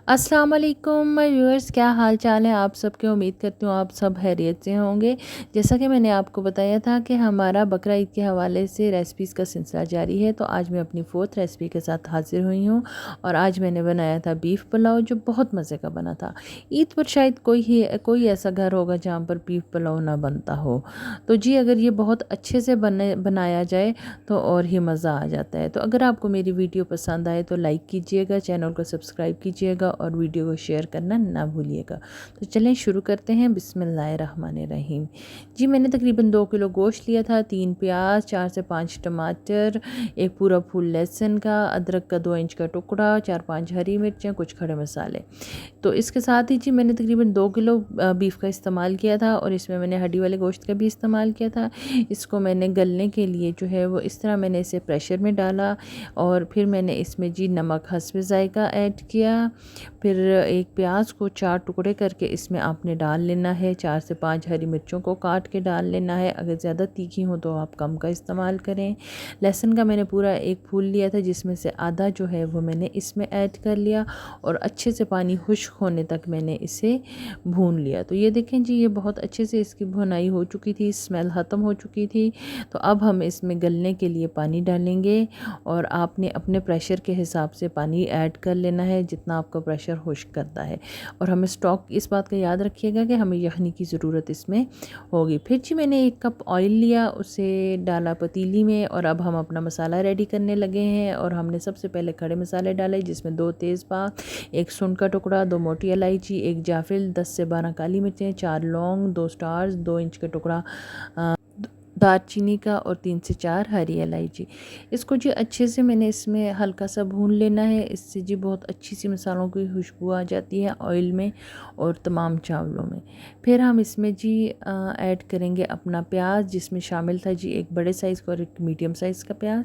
अस्सलाम वालेकुम my viewers, क्या हाल चाल है आप सबके। उम्मीद करती हूँ आप सब खैरियत से होंगे। जैसा कि मैंने आपको बताया था कि हमारा बकरा ईद के हवाले से रेसिपीज़ का सिलसिला जारी है, तो आज मैं अपनी फोर्थ रेसिपी के साथ हाजिर हुई हूँ। और आज मैंने बनाया था बीफ पुलाव, जो बहुत मज़े का बना था। ईद पर शायद कोई ऐसा घर होगा जहाँ पर बीफ पुलाव ना बनता हो। तो जी, अगर ये बहुत अच्छे से बनाया जाए तो और ही मज़ा आ जाता है। तो अगर आपको मेरी वीडियो पसंद आए तो लाइक कीजिएगा, चैनल को सब्सक्राइब कीजिएगा और वीडियो को शेयर करना ना भूलिएगा। तो चलें शुरू करते हैं। बिस्मिल्लाहिर्रहमानिर्रहीम। जी, मैंने तकरीबन 2 किलो गोश्त लिया था, 3 प्याज, 4 से 5 टमाटर, एक पूरा फूल लहसुन का, अदरक का 2 इंच का टुकड़ा, 4-5 हरी मिर्चें, कुछ खड़े मसाले। तो इसके साथ ही जी मैंने तकरीबन 2 किलो बीफ का इस्तेमाल किया था और इसमें मैंने हड्डी वाले गोश्त का भी इस्तेमाल किया था। इसको मैंने गलने के लिए जो है वो इस तरह मैंने इसे प्रेशर में डाला और फिर मैंने इसमें जी नमक हस्बे ज़ायक़ा ऐड किया। फिर एक प्याज को 4 टुकड़े करके इसमें आपने डाल लेना है। 4 से 5 हरी मिर्चों को काट के डाल लेना है। अगर ज़्यादा तीखी हो तो आप कम का इस्तेमाल करें। लहसुन का मैंने पूरा एक फूल लिया था, जिसमें से आधा जो है वो मैंने इसमें ऐड कर लिया और अच्छे से पानी खुश्क होने तक मैंने इसे भून लिया। तो ये देखें जी, ये बहुत अच्छे से इसकी भुनाई हो चुकी थी, स्मेल ख़त्म हो चुकी थी। तो अब हम इसमें गलने के लिए पानी डालेंगे और आपने अपने प्रेशर के हिसाब से पानी ऐड कर लेना है, जितना आपका प्रेशर खुश्क करता है। और हमें स्टॉक इस बात का याद रखिएगा कि हमें यखनी की ज़रूरत इसमें होगी। फिर जी मैंने 1 कप ऑयल लिया, उसे डाला पतीली में और अब हम अपना मसाला रेडी करने लगे हैं। और हमने सबसे पहले खड़े मसाले डाले, जिसमें 2 तेज़पात, 1 सूंड का टुकड़ा, 2 मोटी इलायची, 1 जायफल, 10 से 12 काली मिर्चें, 4 लौंग, 2 स्टार्स, 2 इंच का टुकड़ा दालचीनी का और 3 से 4 हरी इलायची। इसको जी अच्छे से मैंने इसमें हल्का सा भून लेना है। इससे जी बहुत अच्छी सी मसालों की खुशबू आ जाती है ऑयल में और तमाम चावलों में। फिर हम इसमें जी ऐड करेंगे अपना प्याज, जिसमें शामिल था जी एक बड़े साइज़ का और एक मीडियम साइज़ का प्याज।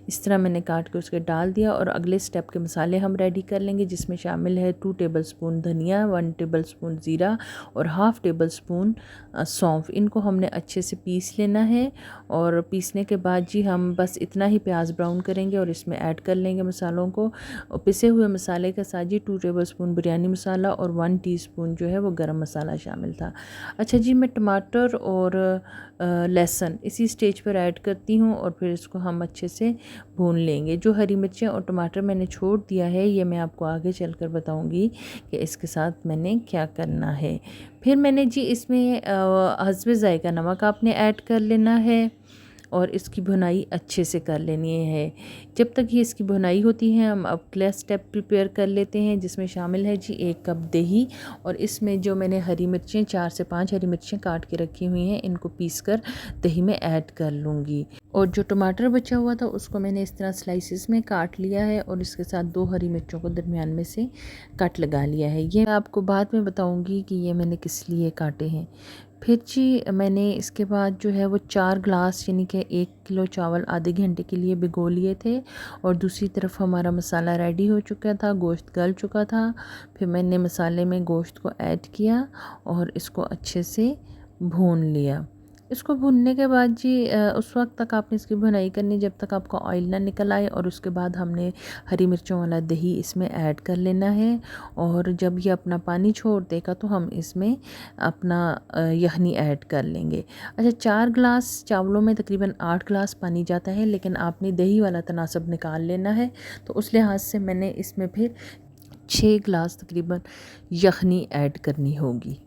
इस तरह मैंने काट के उसके डाल दिया और अगले स्टेप के मसाले हम रेडी कर लेंगे, जिसमें शामिल है 2 टेबल स्पून धनिया, 1 टेबल स्पून ज़ीरा और हाफ़ टेबल स्पून सौंफ। इनको हमने अच्छे से पीस लेना है और पीसने के बाद जी हम बस इतना ही प्याज ब्राउन करेंगे और इसमें ऐड कर लेंगे मसालों को। और पिसे हुए मसाले के साथ जी 2 टेबल स्पून बिरयानी मसाला और 1 टीस्पून जो है वो गरम मसाला शामिल था। अच्छा जी, मैं टमाटर और लहसुन इसी स्टेज पर ऐड करती हूँ और फिर इसको हम अच्छे से भून लेंगे। जो हरी मिर्चें और टमाटर मैंने छोड़ दिया है, ये मैं आपको आगे चलकर बताऊँगी कि इसके साथ मैंने क्या करना है। फिर मैंने जी इसमें हस्बे ज़ायक़ा नमक आपने ऐड कर लेना है और इसकी भुनाई अच्छे से कर लेनी है। जब तक ये इसकी भुनाई होती है, हम अब अगला स्टेप प्रिपेयर कर लेते हैं, जिसमें शामिल है जी 1 कप दही। और इसमें जो मैंने हरी मिर्चें 4 से 5 हरी मिर्चें काट के रखी हुई हैं, इनको पीसकर दही में ऐड कर लूँगी। और जो टमाटर बचा हुआ था उसको मैंने इस तरह स्लाइसिस में काट लिया है और इसके साथ 2 हरी मिर्चों को दरमियान में से कट लगा लिया है। ये मैं आपको बाद में बताऊंगी कि ये मैंने किस लिए काटे हैं। फिर जी मैंने इसके बाद जो है वो 4 ग्लास यानी कि 1 किलो चावल आधे घंटे के लिए भिगो लिए थे। और दूसरी तरफ हमारा मसाला रेडी हो चुका था, गोश्त गल चुका था। फिर मैंने मसाले में गोश्त को ऐड किया और इसको अच्छे से भून लिया। इसको भूनने के बाद जी उस वक्त तक आपने इसकी भुनाई करनी जब तक आपका ऑयल ना निकल आए। और उसके बाद हमने हरी मिर्चों वाला दही इसमें ऐड कर लेना है और जब ये अपना पानी छोड़ देगा तो हम इसमें अपना यखनी ऐड कर लेंगे। अच्छा, 4 ग्लास चावलों में तकरीबन 8 ग्लास पानी जाता है, लेकिन आपने दही वाला तनासब निकाल लेना है। तो उस लिहाज से मैंने इसमें फिर 6 ग्लास तकरीबन यखनी ऐड करनी होगी।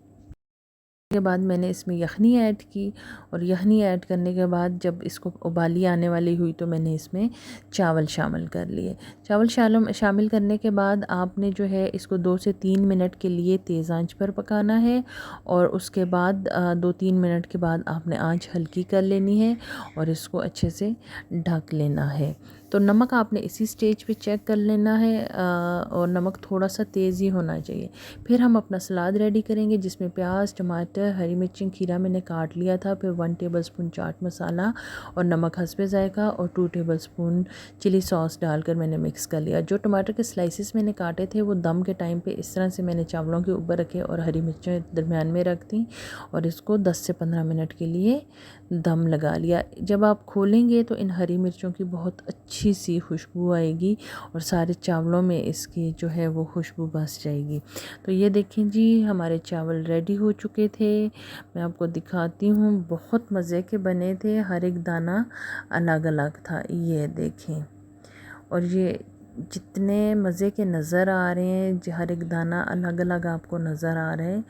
के बाद मैंने इसमें यखनी ऐड की और यखनी ऐड करने के बाद जब इसको उबाली आने वाली हुई तो मैंने इसमें चावल शामिल कर लिए। चावल शामिल करने के बाद आपने जो है इसको 2 से 3 मिनट के लिए तेज़ आंच पर पकाना है और उसके बाद 2-3 मिनट के बाद आपने आंच हल्की कर लेनी है और इसको अच्छे से ढक लेना है। तो नमक आपने इसी स्टेज पे चेक कर लेना है और नमक थोड़ा सा तेज़ ही होना चाहिए। फिर हम अपना सलाद रेडी करेंगे, जिसमें प्याज, टमाटर, हरी मिर्ची, खीरा मैंने काट लिया था। फिर 1 टेबल स्पून चाट मसाला और नमक हस्बे ज़ायक़ा और 2 टेबल स्पून चिली सॉस डालकर मैंने मिक्स कर लिया। जो टमाटर के स्लाइसेस मैंने काटे थे वो दम के टाइम पे इस तरह से मैंने चावलों के ऊपर रखे और हरी मिर्चें दरमियान में रख दी और इसको 10 से 15 मिनट के लिए दम लगा लिया। जब आप खोलेंगे तो इन हरी मिर्चों की बहुत अच्छी अच्छी सी खुशबू आएगी और सारे चावलों में इसकी जो है वो खुशबू बस जाएगी। तो ये देखें जी, हमारे चावल रेडी हो चुके थे। मैं आपको दिखाती हूँ, बहुत मज़े के बने थे, हर एक दाना अलग अलग था। ये देखें, और ये जितने मज़े के नज़र आ रहे हैं, हर एक दाना अलग अलग आपको नज़र आ रहे हैं,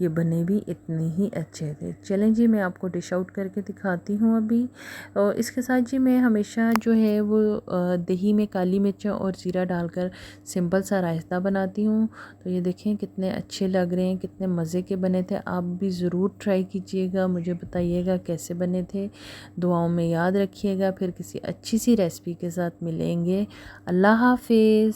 ये बने भी इतने ही अच्छे थे। चलें जी, मैं आपको डिश आउट करके दिखाती हूँ अभी। और इसके साथ जी मैं हमेशा जो है वो दही में काली मिर्च और ज़ीरा डालकर सिंपल सा रायता बनाती हूँ। तो ये देखें कितने अच्छे लग रहे हैं, कितने मज़े के बने थे। आप भी ज़रूर ट्राई कीजिएगा, मुझे बताइएगा कैसे बने थे। दुआओं में याद रखिएगा। फिर किसी अच्छी सी रेसिपी के साथ मिलेंगे। अल्लाह हाफ़िज़।